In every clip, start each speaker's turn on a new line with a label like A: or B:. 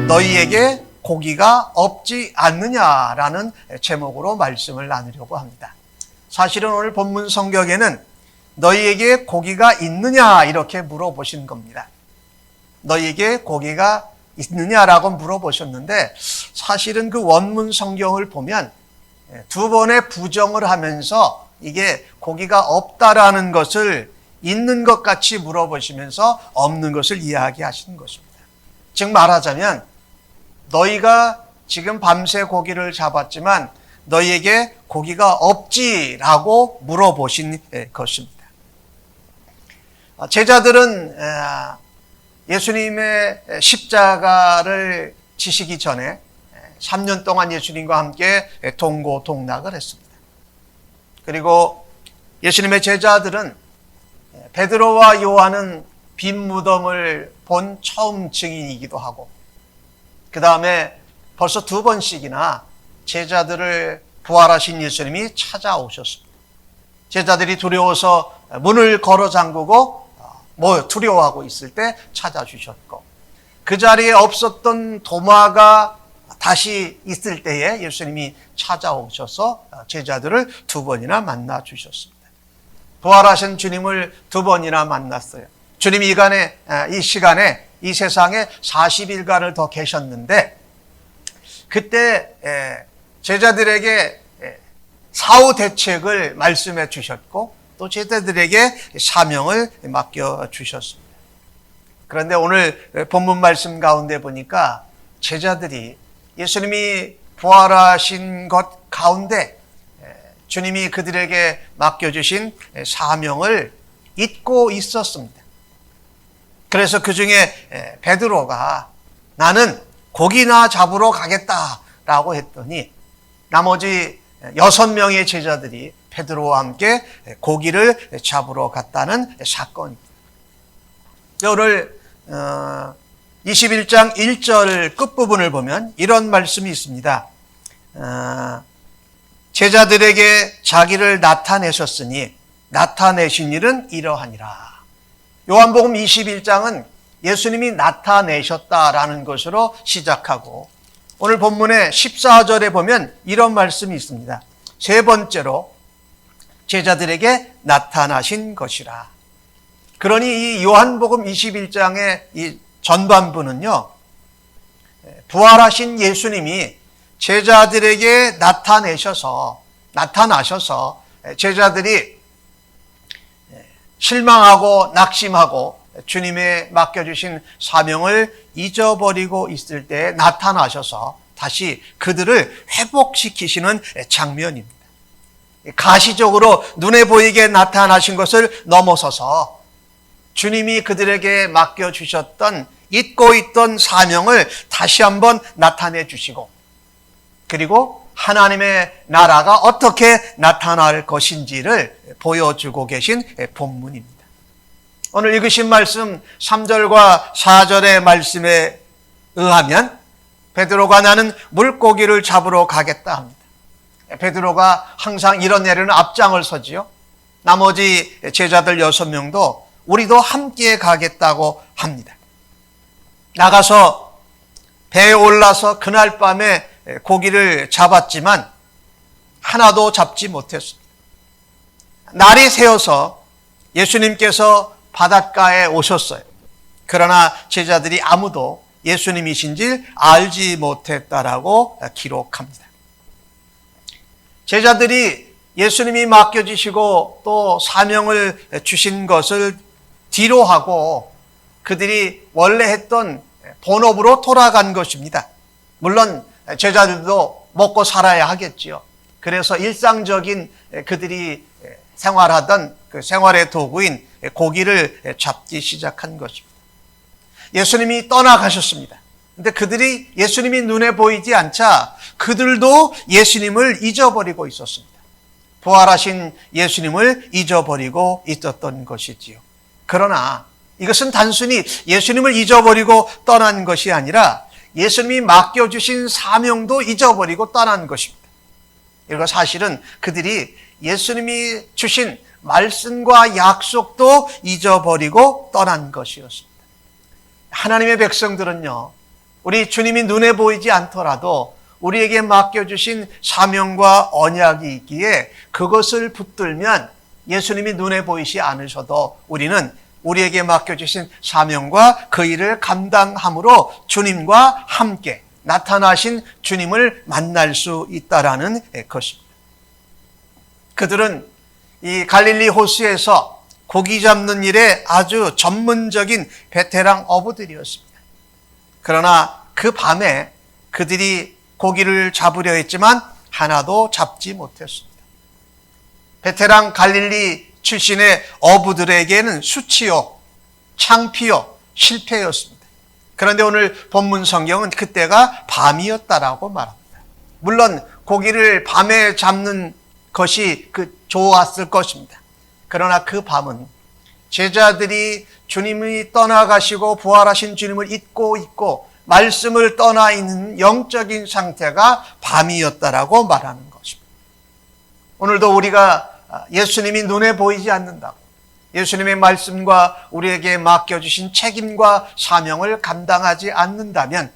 A: 너희에게 고기가 없지 않느냐라는 제목으로 말씀을 나누려고 합니다. 사실은 오늘 본문 성경에는 너희에게 고기가 있느냐 이렇게 물어보신 겁니다. 너희에게 고기가 있느냐라고 물어보셨는데 사실은 그 원문 성경을 보면 두 번의 부정을 하면서 이게 고기가 없다라는 것을 있는 것 같이 물어보시면서 없는 것을 이야기하시는 것입니다. 즉 말하자면 너희가 지금 밤새 고기를 잡았지만 너희에게 고기가 없지라고 물어보신 것입니다. 제자들은 예수님의 십자가를 지시기 전에 3년 동안 예수님과 함께 동고동락을 했습니다. 그리고 예수님의 제자들은 베드로와 요한은 빈 무덤을 본 처음 증인이기도 하고 그 다음에 벌써 두 번씩이나 제자들을 부활하신 예수님이 찾아오셨습니다. 제자들이 두려워서 문을 걸어 잠그고 두려워하고 있을 때 찾아주셨고 그 자리에 없었던 도마가 다시 있을 때에 예수님이 찾아오셔서 제자들을 두 번이나 만나 주셨습니다. 부활하신 주님을 두 번이나 만났어요. 주님이 이 시간에 이 세상에 40일간을 더 계셨는데 그때 제자들에게 사후 대책을 말씀해 주셨고 또 제자들에게 사명을 맡겨 주셨습니다. 그런데 오늘 본문 말씀 가운데 보니까 제자들이 예수님이 부활하신 것 가운데 주님이 그들에게 맡겨주신 사명을 잊고 있었습니다. 그래서 그 중에 베드로가 나는 고기나 잡으러 가겠다라고 했더니 나머지 6명의 제자들이 베드로와 함께 고기를 잡으러 갔다는 사건입니다. 오늘 21장 1절 끝부분을 보면 이런 말씀이 있습니다. 제자들에게 자기를 나타내셨으니 나타내신 일은 이러하니라. 요한복음 21장은 예수님이 나타내셨다라는 것으로 시작하고 오늘 본문의 14절에 보면 이런 말씀이 있습니다. 세 번째로 제자들에게 나타나신 것이라. 그러니 이 요한복음 21장의 이 전반부는요, 부활하신 예수님이 제자들에게 나타나셔서 제자들이 실망하고 낙심하고 주님의 맡겨주신 사명을 잊어버리고 있을 때 나타나셔서 다시 그들을 회복시키시는 장면입니다. 가시적으로 눈에 보이게 나타나신 것을 넘어서서 주님이 그들에게 맡겨주셨던 잊고 있던 사명을 다시 한번 나타내 주시고 그리고 하나님의 나라가 어떻게 나타날 것인지를 보여주고 계신 본문입니다. 오늘 읽으신 말씀 3절과 4절의 말씀에 의하면 베드로가 나는 물고기를 잡으러 가겠다 합니다. 베드로가 항상 이런 일에는 앞장을 서지요. 나머지 제자들 6명도 우리도 함께 가겠다고 합니다. 나가서 배에 올라서 그날 밤에 고기를 잡았지만 하나도 잡지 못했습니다. 날이 새어서 예수님께서 바닷가에 오셨어요. 그러나 제자들이 아무도 예수님이신지 알지 못했다라고 기록합니다. 제자들이 예수님이 맡겨주시고 또 사명을 주신 것을 뒤로 하고 그들이 원래 했던 본업으로 돌아간 것입니다. 물론 제자들도 먹고 살아야 하겠지요. 그래서 일상적인 그들이 생활하던 그 생활의 도구인 고기를 잡기 시작한 것입니다. 예수님이 떠나가셨습니다. 근데 그들이 예수님이 눈에 보이지 않자 그들도 예수님을 잊어버리고 있었습니다. 부활하신 예수님을 잊어버리고 있었던 것이지요. 그러나 이것은 단순히 예수님을 잊어버리고 떠난 것이 아니라 예수님이 맡겨주신 사명도 잊어버리고 떠난 것입니다. 이거 사실은 그들이 예수님이 주신 말씀과 약속도 잊어버리고 떠난 것이었습니다. 하나님의 백성들은요, 우리 주님이 눈에 보이지 않더라도 우리에게 맡겨주신 사명과 언약이 있기에 그것을 붙들면 예수님이 눈에 보이지 않으셔도 우리는 우리에게 맡겨주신 사명과 그 일을 감당함으로 주님과 함께 나타나신 주님을 만날 수 있다라는 것입니다. 그들은 이 갈릴리 호수에서 고기 잡는 일에 아주 전문적인 베테랑 어부들이었습니다. 그러나 그 밤에 그들이 고기를 잡으려 했지만 하나도 잡지 못했습니다. 베테랑 갈릴리 출신의 어부들에게는 수치요, 창피요, 실패였습니다. 그런데 오늘 본문 성경은 그때가 밤이었다라고 말합니다. 물론 고기를 밤에 잡는 것이 좋았을 것입니다. 그러나 그 밤은 제자들이 주님이 떠나가시고 부활하신 주님을 잊고 있고 말씀을 떠나 있는 영적인 상태가 밤이었다라고 말하는 것입니다. 오늘도 우리가 예수님이 눈에 보이지 않는다고 예수님의 말씀과 우리에게 맡겨주신 책임과 사명을 감당하지 않는다면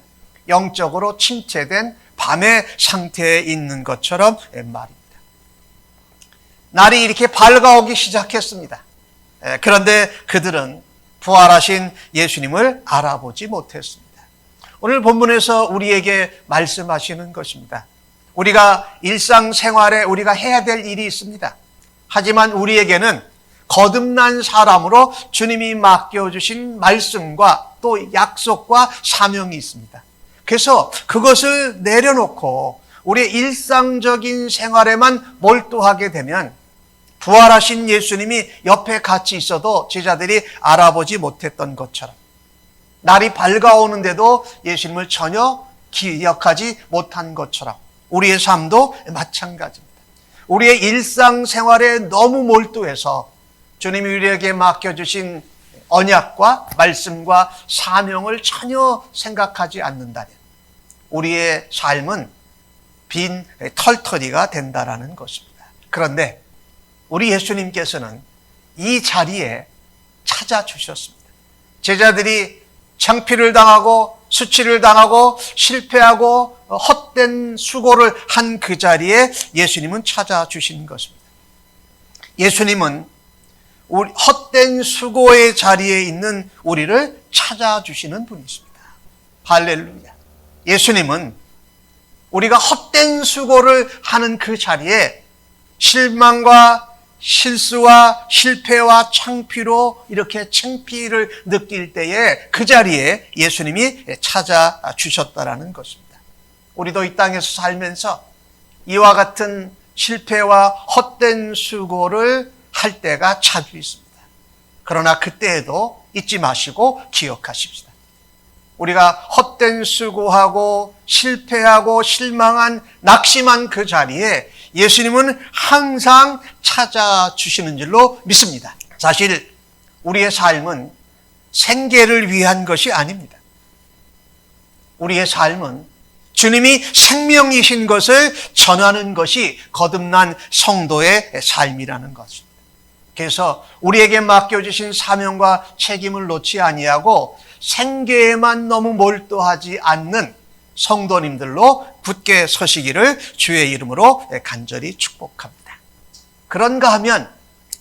A: 영적으로 침체된 밤의 상태에 있는 것처럼 말입니다. 날이 이렇게 밝아오기 시작했습니다. 그런데 그들은 부활하신 예수님을 알아보지 못했습니다. 오늘 본문에서 우리에게 말씀하시는 것입니다. 우리가 일상생활에 우리가 해야 될 일이 있습니다. 하지만 우리에게는 거듭난 사람으로 주님이 맡겨주신 말씀과 또 약속과 사명이 있습니다. 그래서 그것을 내려놓고 우리의 일상적인 생활에만 몰두하게 되면 부활하신 예수님이 옆에 같이 있어도 제자들이 알아보지 못했던 것처럼 날이 밝아오는데도 예수님을 전혀 기억하지 못한 것처럼 우리의 삶도 마찬가지입니다. 우리의 일상생활에 너무 몰두해서 주님이 우리에게 맡겨주신 언약과 말씀과 사명을 전혀 생각하지 않는다면 우리의 삶은 빈 털터리가 된다라는 것입니다. 그런데 우리 예수님께서는 이 자리에 찾아주셨습니다. 제자들이 창피를 당하고 수치를 당하고 실패하고 헛된 수고를 한 그 자리에 예수님은 찾아주신 것입니다. 예수님은 헛된 수고의 자리에 있는 우리를 찾아주시는 분이십니다. 할렐루야. 예수님은 우리가 헛된 수고를 하는 그 자리에 실망과 실수와 실패와 창피로 이렇게 창피를 느낄 때에 그 자리에 예수님이 찾아주셨다라는 것입니다. 우리도 이 땅에서 살면서 이와 같은 실패와 헛된 수고를 할 때가 자주 있습니다. 그러나 그때에도 잊지 마시고 기억하십시다. 우리가 헛된 수고하고 실패하고 실망한 낙심한 그 자리에 예수님은 항상 찾아주시는 줄로 믿습니다. 사실 우리의 삶은 생계를 위한 것이 아닙니다. 우리의 삶은 주님이 생명이신 것을 전하는 것이 거듭난 성도의 삶이라는 것입니다. 그래서 우리에게 맡겨주신 사명과 책임을 놓지 아니하고 생계에만 너무 몰두하지 않는 성도님들로 굳게 서시기를 주의 이름으로 간절히 축복합니다. 그런가 하면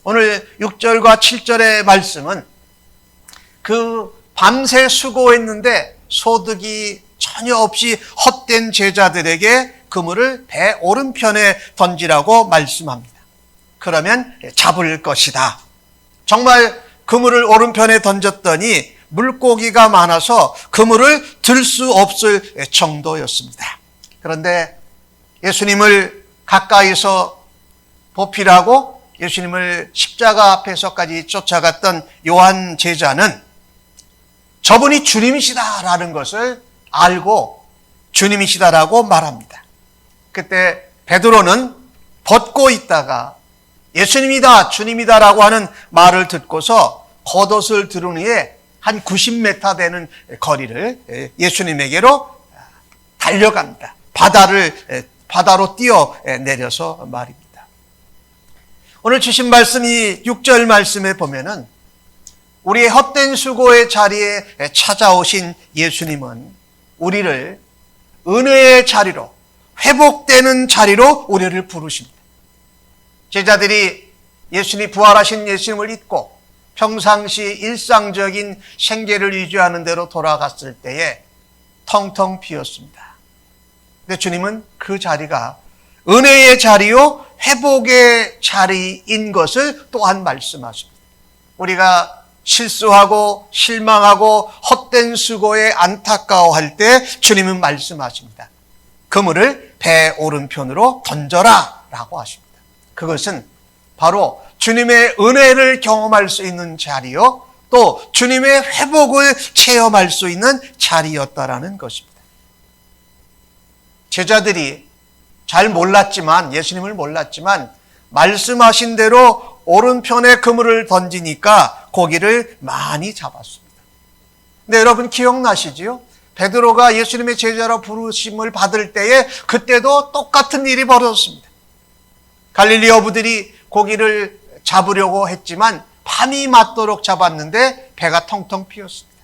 A: 오늘 6절과 7절의 말씀은 그 밤새 수고했는데 소득이 전혀 없이 헛된 제자들에게 그물을 배 오른편에 던지라고 말씀합니다. 그러면 잡을 것이다. 정말 그물을 오른편에 던졌더니 물고기가 많아서 그물을 들 수 없을 정도였습니다. 그런데 예수님을 가까이서 보필하고 예수님을 십자가 앞에서까지 쫓아갔던 요한 제자는 저분이 주님이시다라는 것을 알고 주님이시다라고 말합니다. 그때 베드로는 벗고 있다가 예수님이다, 주님이다라고 하는 말을 듣고서 겉옷을 두른 후에 한 90m 되는 거리를 예수님에게로 달려갑니다. 바다를 바다로 뛰어내려서 말입니다. 오늘 주신 말씀이 6절 말씀에 보면은 우리의 헛된 수고의 자리에 찾아오신 예수님은 우리를 은혜의 자리로, 회복되는 자리로 우리를 부르십니다. 제자들이 예수님, 부활하신 예수님을 잊고 평상시 일상적인 생계를 유지하는 대로 돌아갔을 때에 텅텅 비었습니다. 근데 주님은 그 자리가 은혜의 자리요, 회복의 자리인 것을 또한 말씀하십니다. 우리가 실수하고 실망하고 헛된 수고에 안타까워할 때 주님은 말씀하십니다. 그물을 배 오른편으로 던져라 라고 하십니다. 그것은 바로 주님의 은혜를 경험할 수 있는 자리요, 또 주님의 회복을 체험할 수 있는 자리였다라는 것입니다. 제자들이 잘 몰랐지만, 예수님을 몰랐지만 말씀하신 대로 오른편에 그물을 던지니까 고기를 많이 잡았습니다. 근데 여러분 기억나시지요? 베드로가 예수님의 제자로 부르심을 받을 때에 그때도 똑같은 일이 벌어졌습니다. 갈릴리 어부들이 고기를 잡으려고 했지만 밤이 맞도록 잡았는데 배가 텅텅 비었습니다.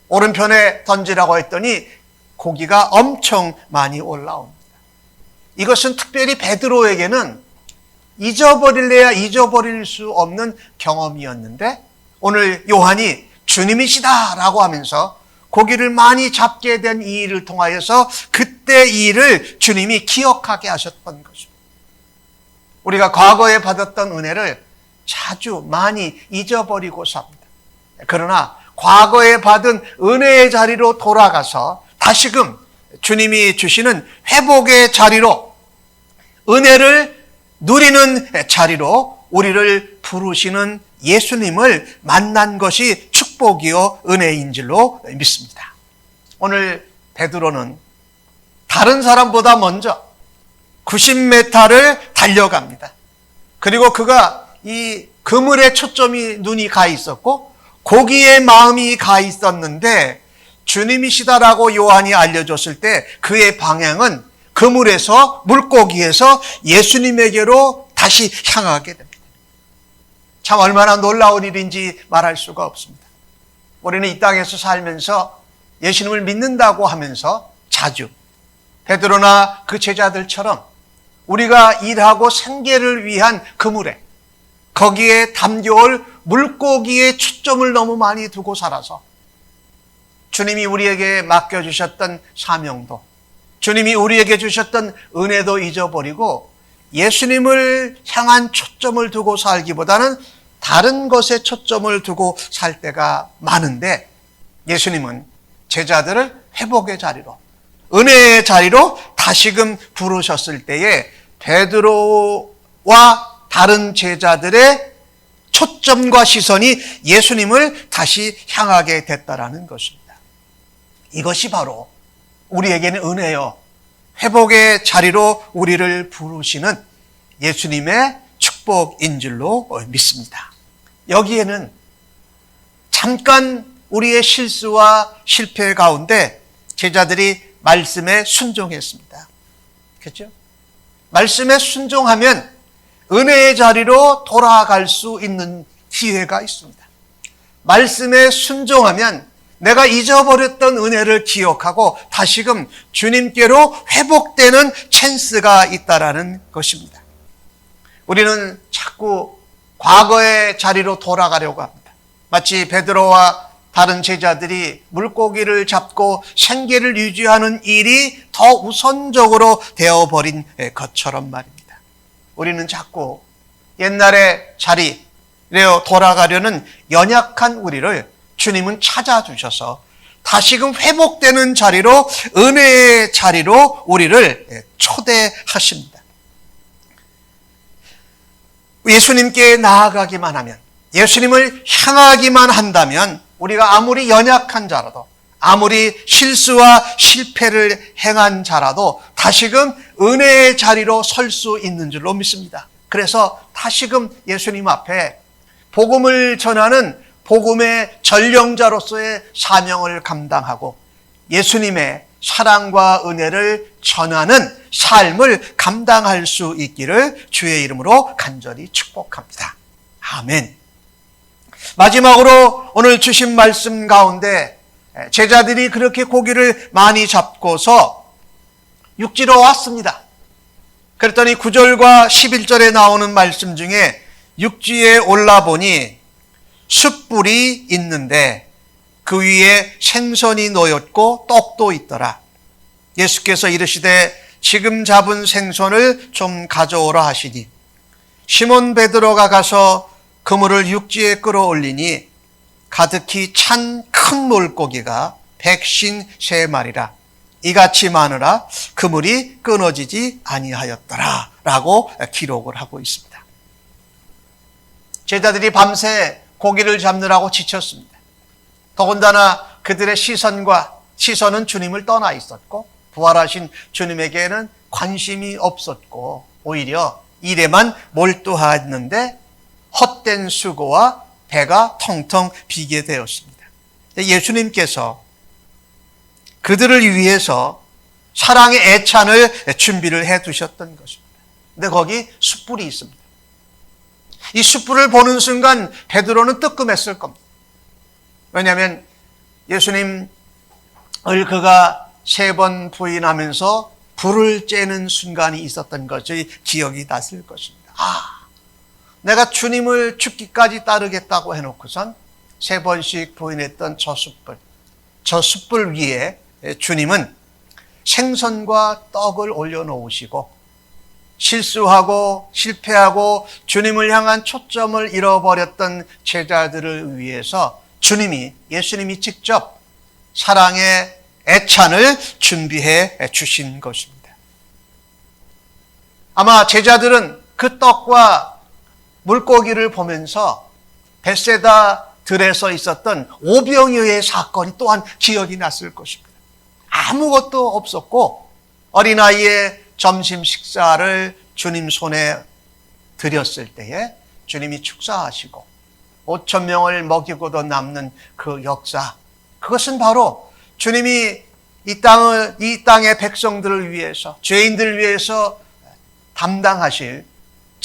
A: 오른편에 던지라고 했더니 고기가 엄청 많이 올라옵니다. 이것은 특별히 베드로에게는 잊어버릴래야 잊어버릴 수 없는 경험이었는데 오늘 요한이 주님이시다라고 하면서 고기를 많이 잡게 된 이 일을 통하여서 그때 이 일을 주님이 기억하게 하셨던 것입니다. 우리가 과거에 받았던 은혜를 자주 많이 잊어버리고 삽니다. 그러나 과거에 받은 은혜의 자리로 돌아가서 다시금 주님이 주시는 회복의 자리로, 은혜를 누리는 자리로 우리를 부르시는 예수님을 만난 것이 축복이요 은혜인 줄로 믿습니다. 오늘 베드로는 다른 사람보다 먼저 90m를 달려갑니다. 그리고 그가 이 그물에 초점이 눈이 가 있었고 고기에 마음이 가 있었는데 주님이시다라고 요한이 알려줬을 때 그의 방향은 그물에서, 물고기에서 예수님에게로 다시 향하게 됩니다. 참 얼마나 놀라운 일인지 말할 수가 없습니다. 우리는 이 땅에서 살면서 예수님을 믿는다고 하면서 자주 베드로나 그 제자들처럼 우리가 일하고 생계를 위한 그물에, 거기에 담겨올 물고기의 초점을 너무 많이 두고 살아서 주님이 우리에게 맡겨주셨던 사명도, 주님이 우리에게 주셨던 은혜도 잊어버리고 예수님을 향한 초점을 두고 살기보다는 다른 것에 초점을 두고 살 때가 많은데, 예수님은 제자들을 회복의 자리로, 은혜의 자리로 다시금 부르셨을 때에 베드로와 다른 제자들의 초점과 시선이 예수님을 다시 향하게 됐다라는 것입니다. 이것이 바로 우리에게는 은혜요, 회복의 자리로 우리를 부르시는 예수님의 축복인 줄로 믿습니다. 여기에는 잠깐 우리의 실수와 실패 가운데 제자들이 말씀에 순종했습니다. 그렇죠? 말씀에 순종하면 은혜의 자리로 돌아갈 수 있는 기회가 있습니다. 말씀에 순종하면 내가 잊어버렸던 은혜를 기억하고 다시금 주님께로 회복되는 찬스가 있다라는 것입니다. 우리는 자꾸 과거의 자리로 돌아가려고 합니다. 마치 베드로와 다른 제자들이 물고기를 잡고 생계를 유지하는 일이 더 우선적으로 되어버린 것처럼 말입니다. 우리는 자꾸 옛날의 자리로 돌아가려는 연약한 우리를 주님은 찾아주셔서 다시금 회복되는 자리로, 은혜의 자리로 우리를 초대하십니다. 예수님께 나아가기만 하면, 예수님을 향하기만 한다면 우리가 아무리 연약한 자라도, 아무리 실수와 실패를 행한 자라도 다시금 은혜의 자리로 설 수 있는 줄로 믿습니다. 그래서 다시금 예수님 앞에 복음을 전하는 복음의 전령자로서의 사명을 감당하고 예수님의 사랑과 은혜를 전하는 삶을 감당할 수 있기를 주의 이름으로 간절히 축복합니다. 아멘. 마지막으로 오늘 주신 말씀 가운데 제자들이 그렇게 고기를 많이 잡고서 육지로 왔습니다. 그랬더니 9절과 11절에 나오는 말씀 중에 육지에 올라보니 숯불이 있는데 그 위에 생선이 놓였고 떡도 있더라. 예수께서 이르시되 지금 잡은 생선을 좀 가져오라 하시니 시몬 베드로가 가서 그물을 육지에 끌어올리니 가득히 찬 큰 물고기가 153마리라. 이같이 많으라 그물이 끊어지지 아니하였더라 라고 기록을 하고 있습니다. 제자들이 밤새 고기를 잡느라고 지쳤습니다. 더군다나 그들의 시선은 주님을 떠나 있었고 부활하신 주님에게는 관심이 없었고 오히려 일에만 몰두했는데 헛된 수고와 배가 텅텅 비게 되었습니다. 예수님께서 그들을 위해서 사랑의 애찬을 준비를 해 두셨던 것입니다. 근데 거기 숯불이 있습니다. 이 숯불을 보는 순간 베드로는 뜨끔했을 겁니다. 왜냐하면 예수님을 그가 3번 부인하면서 불을 쬐는 순간이 있었던 것이 기억이 났을 것입니다. 내가 주님을 죽기까지 따르겠다고 해놓고선 3번씩 부인했던 저 숯불 위에 주님은 생선과 떡을 올려놓으시고 실수하고 실패하고 주님을 향한 초점을 잃어버렸던 제자들을 위해서 예수님이 직접 사랑의 애찬을 준비해 주신 것입니다. 아마 제자들은 그 떡과 물고기를 보면서 벳세다 들에서 있었던 오병이어의 사건이 또한 기억이 났을 것입니다. 아무것도 없었고 어린아이의 점심 식사를 주님 손에 드렸을 때에 주님이 축사하시고 5,000명을 먹이고도 남는 그 역사, 그것은 바로 주님이 이 땅의 백성들을 위해서, 죄인들을 위해서 담당하실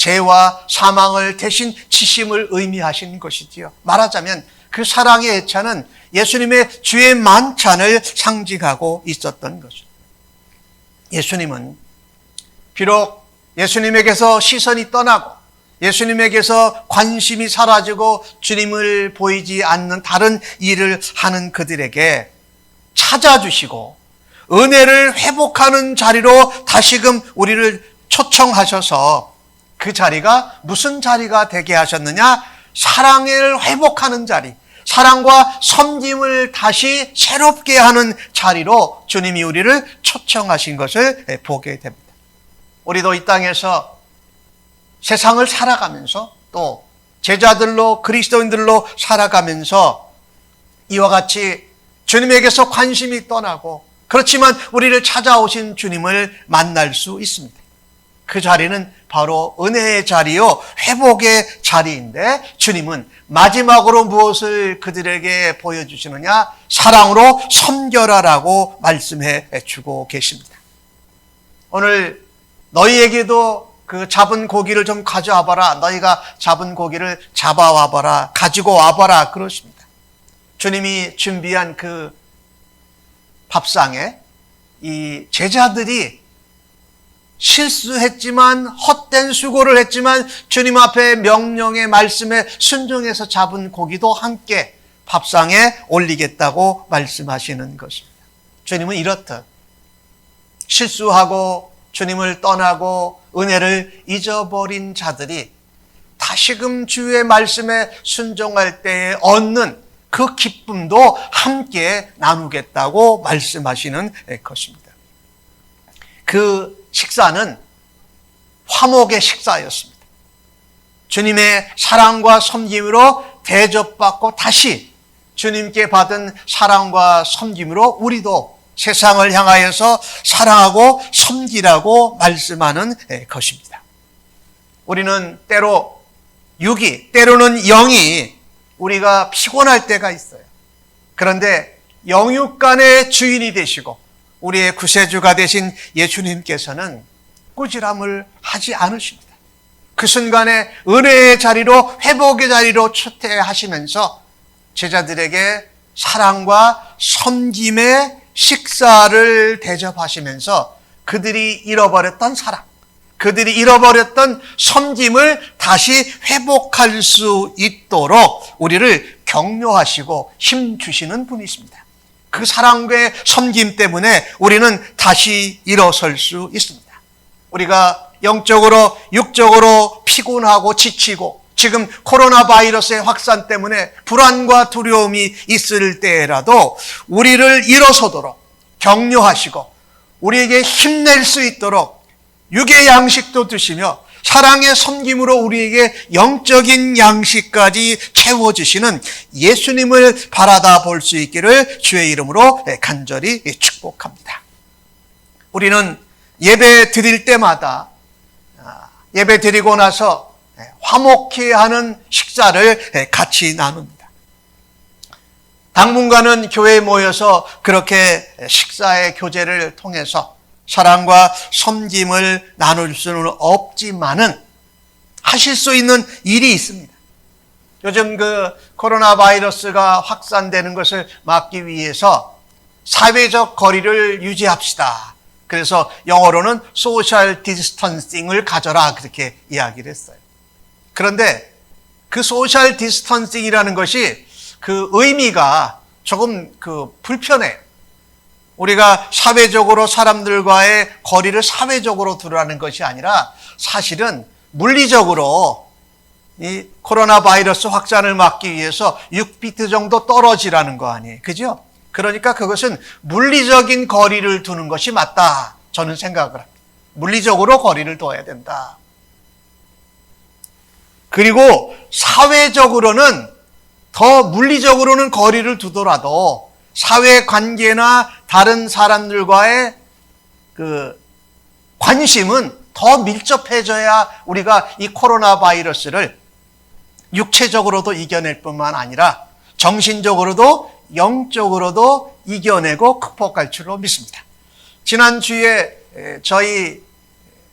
A: 죄와 사망을 대신 지심을 의미하신 것이지요. 말하자면 그 사랑의 애찬은 예수님의 주의 만찬을 상징하고 있었던 것입니다. 예수님은 비록 예수님에게서 시선이 떠나고 예수님에게서 관심이 사라지고 주님을 보이지 않는 다른 일을 하는 그들에게 찾아주시고 은혜를 회복하는 자리로 다시금 우리를 초청하셔서 그 자리가 무슨 자리가 되게 하셨느냐? 사랑을 회복하는 자리, 사랑과 섬김을 다시 새롭게 하는 자리로 주님이 우리를 초청하신 것을 보게 됩니다. 우리도 이 땅에서 세상을 살아가면서 또 제자들로 그리스도인들로 살아가면서 이와 같이 주님에게서 관심이 떠나고 그렇지만 우리를 찾아오신 주님을 만날 수 있습니다. 그 자리는 바로 은혜의 자리요, 회복의 자리인데 주님은 마지막으로 무엇을 그들에게 보여주시느냐? 사랑으로 섬겨라라고 말씀해 주고 계십니다. 오늘 너희에게도 그 잡은 고기를 좀 가져와 봐라. 너희가 잡은 고기를 잡아와 봐라. 가지고 와 봐라. 그러십니다. 주님이 준비한 그 밥상에 이 제자들이 실수했지만 헛된 수고를 했지만 주님 앞에 명령의 말씀에 순종해서 잡은 고기도 함께 밥상에 올리겠다고 말씀하시는 것입니다. 주님은 이렇듯 실수하고 주님을 떠나고 은혜를 잊어버린 자들이 다시금 주의 말씀에 순종할 때에 얻는 그 기쁨도 함께 나누겠다고 말씀하시는 것입니다. 그 식사는 화목의 식사였습니다. 주님의 사랑과 섬김으로 대접받고 다시 주님께 받은 사랑과 섬김으로 우리도 세상을 향하여서 사랑하고 섬기라고 말씀하는 것입니다. 우리는 때로 육이, 때로는 영이 우리가 피곤할 때가 있어요. 그런데 영육간의 주인이 되시고 우리의 구세주가 되신 예수님께서는 꾸지람을 하지 않으십니다. 그 순간에 은혜의 자리로, 회복의 자리로 초대하시면서 제자들에게 사랑과 섬김의 식사를 대접하시면서 그들이 잃어버렸던 사랑, 그들이 잃어버렸던 섬김을 다시 회복할 수 있도록 우리를 격려하시고 힘주시는 분이십니다. 그 사랑과 섬김 때문에 우리는 다시 일어설 수 있습니다. 우리가 영적으로, 육적으로 피곤하고 지치고 지금 코로나 바이러스의 확산 때문에 불안과 두려움이 있을 때라도 우리를 일어서도록 격려하시고 우리에게 힘낼 수 있도록 육의 양식도 드시며 사랑의 섬김으로 우리에게 영적인 양식까지 채워주시는 예수님을 바라다 볼 수 있기를 주의 이름으로 간절히 축복합니다. 우리는 예배 드릴 때마다 예배 드리고 나서 화목히 하는 식사를 같이 나눕니다. 당분간은 교회에 모여서 그렇게 식사의 교제를 통해서 사랑과 섬김을 나눌 수는 없지만은 하실 수 있는 일이 있습니다. 요즘 그 코로나 바이러스가 확산되는 것을 막기 위해서 사회적 거리를 유지합시다. 그래서 영어로는 소셜 디스턴싱을 가져라 그렇게 이야기를 했어요. 그런데 그 소셜 디스턴싱이라는 것이 그 의미가 조금 불편해요. 우리가 사회적으로 사람들과의 거리를 사회적으로 두라는 것이 아니라 사실은 물리적으로 이 코로나 바이러스 확산을 막기 위해서 6피트 정도 떨어지라는 거 아니에요. 그죠? 그러니까 그것은 물리적인 거리를 두는 것이 맞다. 저는 생각을 합니다. 물리적으로 거리를 둬야 된다. 그리고 사회적으로는 더 물리적으로는 거리를 두더라도 사회관계나 다른 사람들과의 그 관심은 더 밀접해져야 우리가 이 코로나 바이러스를 육체적으로도 이겨낼 뿐만 아니라 정신적으로도 영적으로도 이겨내고 극복할 줄로 믿습니다. 지난주에 저희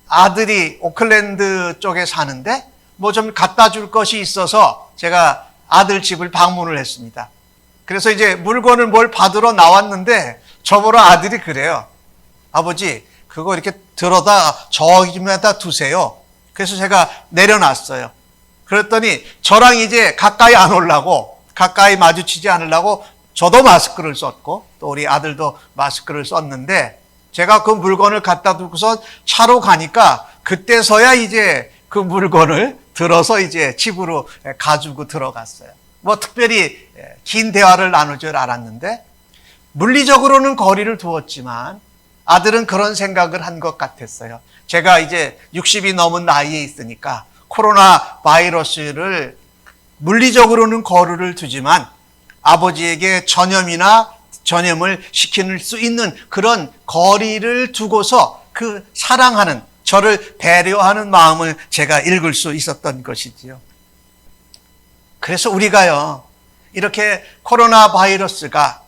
A: 아들이 오클랜드 쪽에 사는데 뭐 좀 갖다 줄 것이 있어서 제가 아들 집을 방문을 했습니다. 그래서 이제 물건을 뭘 받으러 나왔는데 저보러 아들이 그래요. 아버지, 그거 이렇게 들어다 저기에다 두세요. 그래서 제가 내려놨어요. 그랬더니 저랑 이제 가까이 안 오려고, 가까이 마주치지 않으려고 저도 마스크를 썼고 또 우리 아들도 마스크를 썼는데 제가 그 물건을 갖다 두고서 차로 가니까 그때서야 이제 그 물건을 들어서 이제 집으로 가지고 들어갔어요. 뭐 특별히 긴 대화를 나눌 줄 알았는데 물리적으로는 거리를 두었지만 아들은 그런 생각을 한 것 같았어요. 제가 이제 60이 넘은 나이에 있으니까 코로나 바이러스를 물리적으로는 거리를 두지만 아버지에게 전염을 시킬 수 있는 그런 거리를 두고서 그 사랑하는 저를 배려하는 마음을 제가 읽을 수 있었던 것이지요. 그래서 우리가요, 이렇게 코로나 바이러스가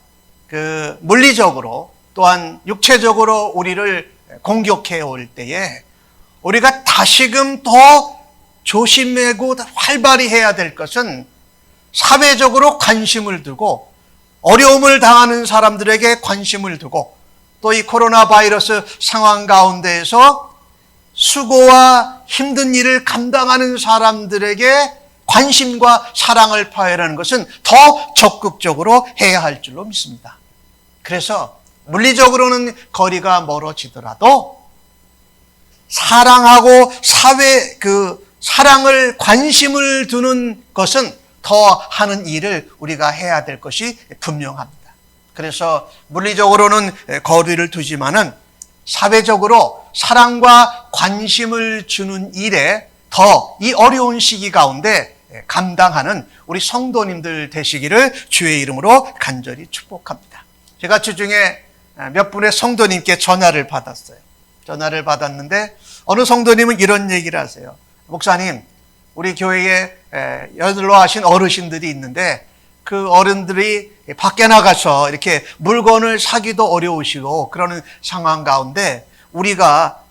A: 그 물리적으로 또한 육체적으로 우리를 공격해 올 때에 우리가 다시금 더 조심하고 활발히 해야 될 것은 사회적으로 관심을 두고 어려움을 당하는 사람들에게 관심을 두고 또 이 코로나 바이러스 상황 가운데에서 수고와 힘든 일을 감당하는 사람들에게 관심과 사랑을 표현하는 것은 더 적극적으로 해야 할 줄로 믿습니다. 그래서 물리적으로는 거리가 멀어지더라도 사랑하고 사랑을 관심을 두는 것은 더 하는 일을 우리가 해야 될 것이 분명합니다. 그래서 물리적으로는 거리를 두지만은 사회적으로 사랑과 관심을 주는 일에 더 이 어려운 시기 가운데 감당하는 우리 성도님들 되시기를 주의 이름으로 간절히 축복합니다. 제가 주중에 몇 분의 성도님께 전화를 받았어요. 전화를 받았는데 어느 성도님은 이런 얘기를 하세요. 목사님, 우리 교회에 연로하신 어르신들이 있는데 그 어른들이 밖에 나가서 이렇게 물건을 사기도 어려우시고 그러는 상황 가운데 우리가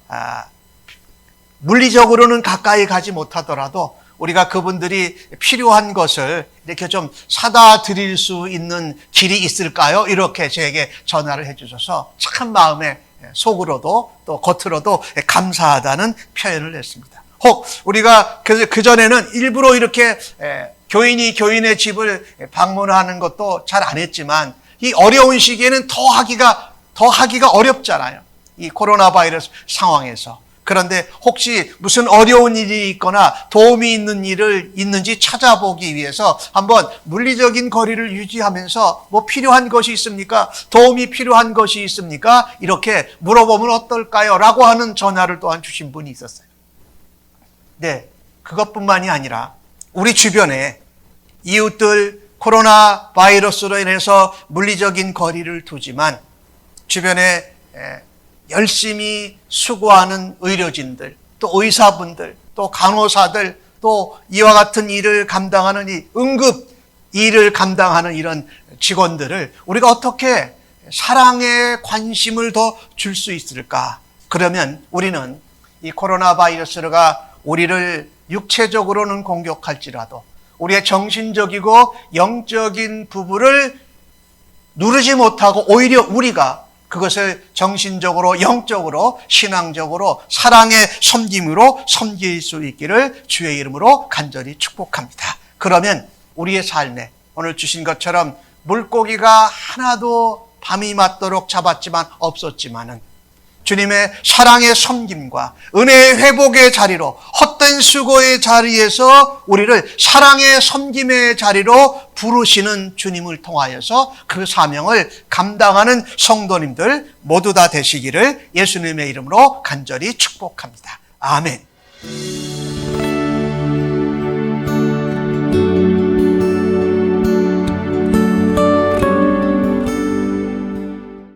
A: 물리적으로는 가까이 가지 못하더라도 우리가 그분들이 필요한 것을 이렇게 좀 사다 드릴 수 있는 길이 있을까요? 이렇게 저에게 전화를 해주셔서 참 마음에 속으로도 또 겉으로도 감사하다는 표현을 했습니다. 혹 우리가 그전에는 일부러 이렇게 교인이 교인의 집을 방문하는 것도 잘 안 했지만 이 어려운 시기에는 더 하기가 어렵잖아요. 이 코로나 바이러스 상황에서. 그런데 혹시 무슨 어려운 일이 있거나 도움이 있는 일을 있는지 찾아보기 위해서 한번 물리적인 거리를 유지하면서 뭐 필요한 것이 있습니까? 도움이 필요한 것이 있습니까? 이렇게 물어보면 어떨까요? 라고 하는 전화를 또한 주신 분이 있었어요. 네, 그것뿐만이 아니라 우리 주변에 이웃들 코로나 바이러스로 인해서 물리적인 거리를 두지만 주변에 열심히 수고하는 의료진들, 또 의사분들, 또 간호사들, 또 이와 같은 일을 감당하는 이 응급 일을 감당하는 이런 직원들을 우리가 어떻게 사랑의 관심을 더 줄 수 있을까? 그러면 우리는 이 코로나 바이러스가 우리를 육체적으로는 공격할지라도 우리의 정신적이고 영적인 부분을 누르지 못하고 오히려 우리가 그것을 정신적으로, 영적으로, 신앙적으로, 사랑의 섬김으로 섬길 수 있기를 주의 이름으로 간절히 축복합니다. 그러면 우리의 삶에 오늘 주신 것처럼 물고기가 하나도 밤이 맞도록 잡았지만 없었지만은 주님의 사랑의 섬김과 은혜의 회복의 자리로 헛된 수고의 자리에서 우리를 사랑의 섬김의 자리로 부르시는 주님을 통하여서 그 사명을 감당하는 성도님들 모두 다 되시기를 예수님의 이름으로 간절히 축복합니다. 아멘.